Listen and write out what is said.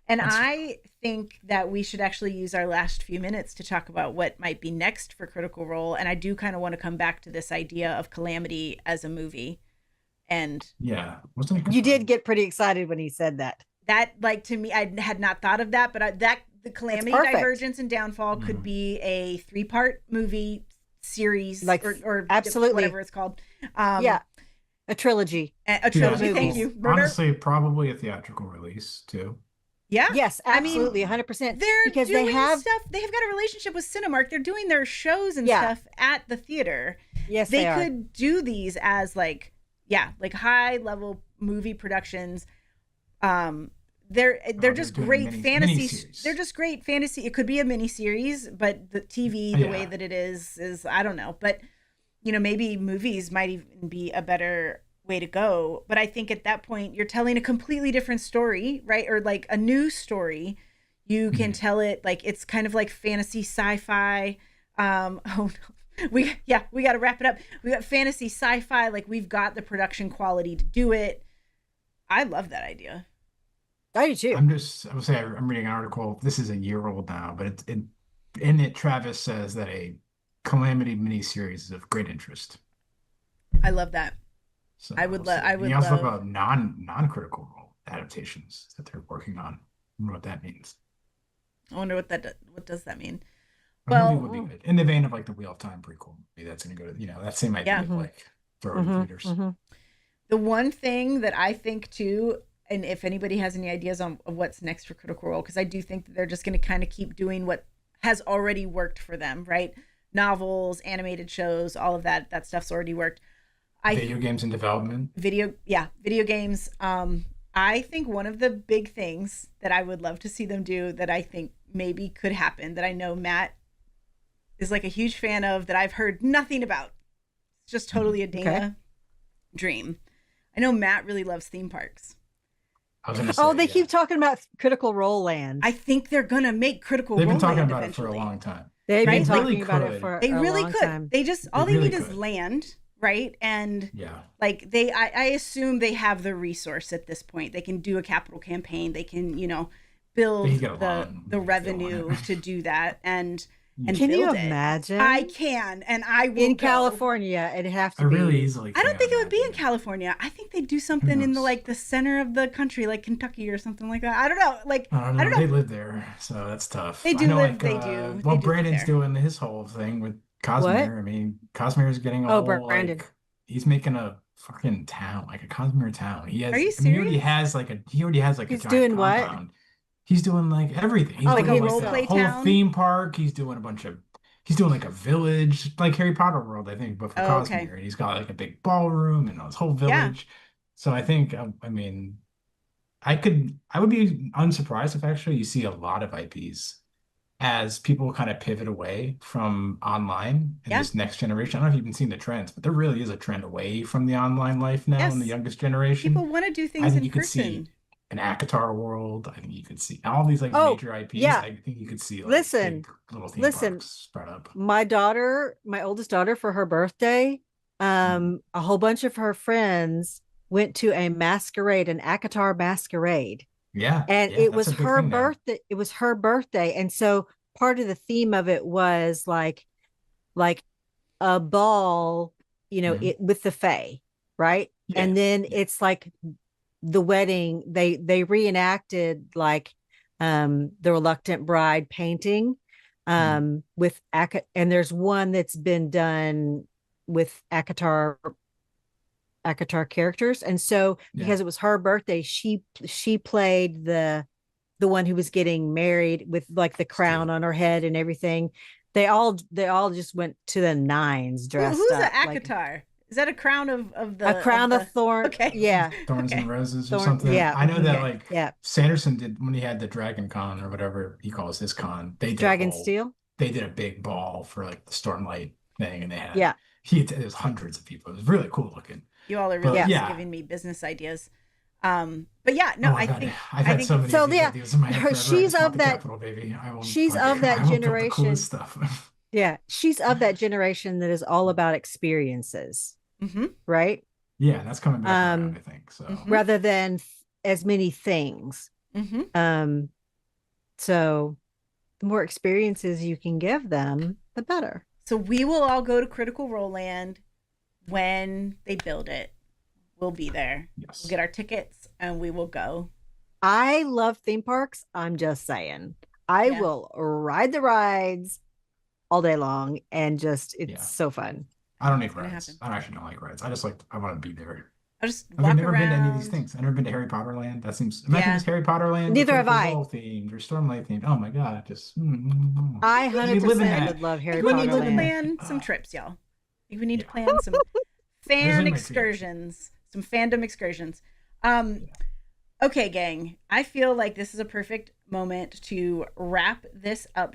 And That's I think that we should actually use our last few minutes to talk about what might be next for Critical Role. And I do kind of want to come back to this idea of Calamity as a movie. And yeah. Wasn't it You did confirmed? get pretty excited when he said that. that, like, to me, I had not thought of that, but the That's Calamity, perfect. Divergence, and Downfall could Mhm. be a 3-part movie series, Like, or absolutely. whatever it's called. Yeah, a trilogy. A trilogy. Thank Movies. you. Theatrical. Murder. Honestly, probably a theatrical release too. Yeah. Yes, I mean, absolutely, 100%. they're Because they doing have, stuff. They have got a relationship with Cinemark. They're doing their shows and yeah, stuff at the theater. yes, They they are. could do these as like, yeah, like high level movie productions. They're They're just doing great fantasy. miniseries. They're just great fantasy. It could be a mini series, but the TV, the way Yeah. that it is I don't know. But maybe movies might even be a better way to go. But I think at that point you're telling a completely different story, right? Or like a new story. You can Mhm. tell it like it's kind of like fantasy sci-fi. Oh no. We got to wrap it up. We got fantasy sci-fi, like we've got the production quality to do it. I love that idea. I do too. I would say I'm reading an article. This is a year old now, but in it, Travis says that a Calamity miniseries is of great interest. I love that. So I would we'll love see. I And he would also talked love about non-critical role adaptations that they're working on. I wonder what that means. I wonder what does that mean? A movie Well, would be good in the vein of like the Wheel of Time prequel. Maybe that's going to go to that same idea yeah. of Hmm. like throw it in Hmm. theaters. Hmm. The one thing that I think too, and if anybody has any ideas on of what's next for Critical Role, because I do think that they're just going to kind of keep doing what has already worked for them, right? Novels, animated shows, all of that stuff's already worked. I Video games in development. video games. I think one of the big things that I would love to see them do, that I think maybe could happen, that I know Matt is like a huge fan of, that I've heard nothing about. It's just totally a Dana Okay. dream. I know Matt really loves theme parks. I was going to Oh, say, they yeah. keep talking about Critical Role Land. I think they're gonna make Critical They've been Role talking Land about it for a eventually. long time. They've right? been Like, talking about it could. for They a really long could. time. They just They all they really need is could. land, right? And Yeah. like I assume they have the resource at this point. They can do a capital campaign. They can, build They can get a the loan if they revenue want it. to do that and Can you build it. imagine? I can, and I will In go. California, it'd have I to be. really easily I don't can think it would be in imagine. California. I think they'd do something in the knows? the center of the country, like Kentucky or something like that. I don't know. Like I don't I know. don't They know. live there, so that's tough. They I do know, live. like, They do. They well, do live Brandon's there. doing his whole thing with What? Cosmere. I mean, Cosmere's getting Oh, all Brandon. like he's making a fucking town, like a Cosmere town. He Are has. you I mean, serious? he already has like a He's giant doing what? compound. He's doing like everything. He's Oh, Like a doing like role a play whole town. theme park. He's doing a bunch of. He's doing like a village, like Harry Potter world, I think, but for Oh, okay. Cosmere. And he's got like a big ballroom and his whole Yeah. village. So I think, I mean, I would be unsurprised if actually you see a lot of IPs as people kind of pivot away from online in Yeah. this next generation. I don't know if you've been seeing the trends, but there really is a trend away from the online life now in the Yes. youngest People generation. want to do I things think in you could see person. an Akatar world. I think you could see all these like Oh, major IPs. yeah. I think you could see like Listen, big little theme listen. parks spread up. My oldest daughter, for her birthday, a whole bunch of her friends went to a masquerade, an Akatar masquerade. Yeah, And yeah, it that's was a big her thing now. birthday. It was her birthday. And so part of the theme of it was like a ball, Mhm. it with the Fae, right? Yeah, And then yeah. it's like the wedding, they reenacted like the reluctant bride painting Mhm. with and there's one that's been done with Akatar characters. And so Yeah. because it was her birthday, she played the one who was getting married with like the crown Steal. on her head and everything. They all just went to the nines dressed Who's the up like Akatar? Is that a crown of a crown of thorn. Okay. Yeah. Thorns and Okay. Roses or Thorn. something. Yeah. I know that Okay. like Yeah. Sanderson did when he had the Dragon Con or whatever he calls his con. Dragon Steel. They did a big ball for like the Stormlight thing, and they had Yeah. it was hundreds of people. It was really cool looking. You all are But really just yeah, giving me business ideas. But yeah, no, oh, I God, think I've I had think so many So of these yeah, ideas in my head forever. I she's just want of the that. capital, baby. I want She's of fucking, that I want to build the generation. coolest stuff. Yeah, she's of that generation that is all about experiences, Mhm. right? Yeah, that's coming back around, Um, I think. So Mhm. rather than as many things. Mhm. So the more experiences you can give them, the better. So we will all go to Critical Role Land when they build it. We'll be there. Yes. We'll get our tickets and we will go. I love theme parks. I'm just saying. I will ride the rides all day long and just it's so fun. I don't need gonna rides. happen. I actually don't like rides. I want to be there. I'll just I've walk never around. been to any of these things. I've never been to Harry Potter Land. That seems imagine this Harry Potter Land. Neither have I. Themed or Stormlight themed. Oh my god, just I we live in 100% that. would love Harry we Potter need to Land. plan some trips, y'all. We need to plan some fan excursions, some fandom excursions. Okay, gang. I feel like this is a perfect moment to wrap this up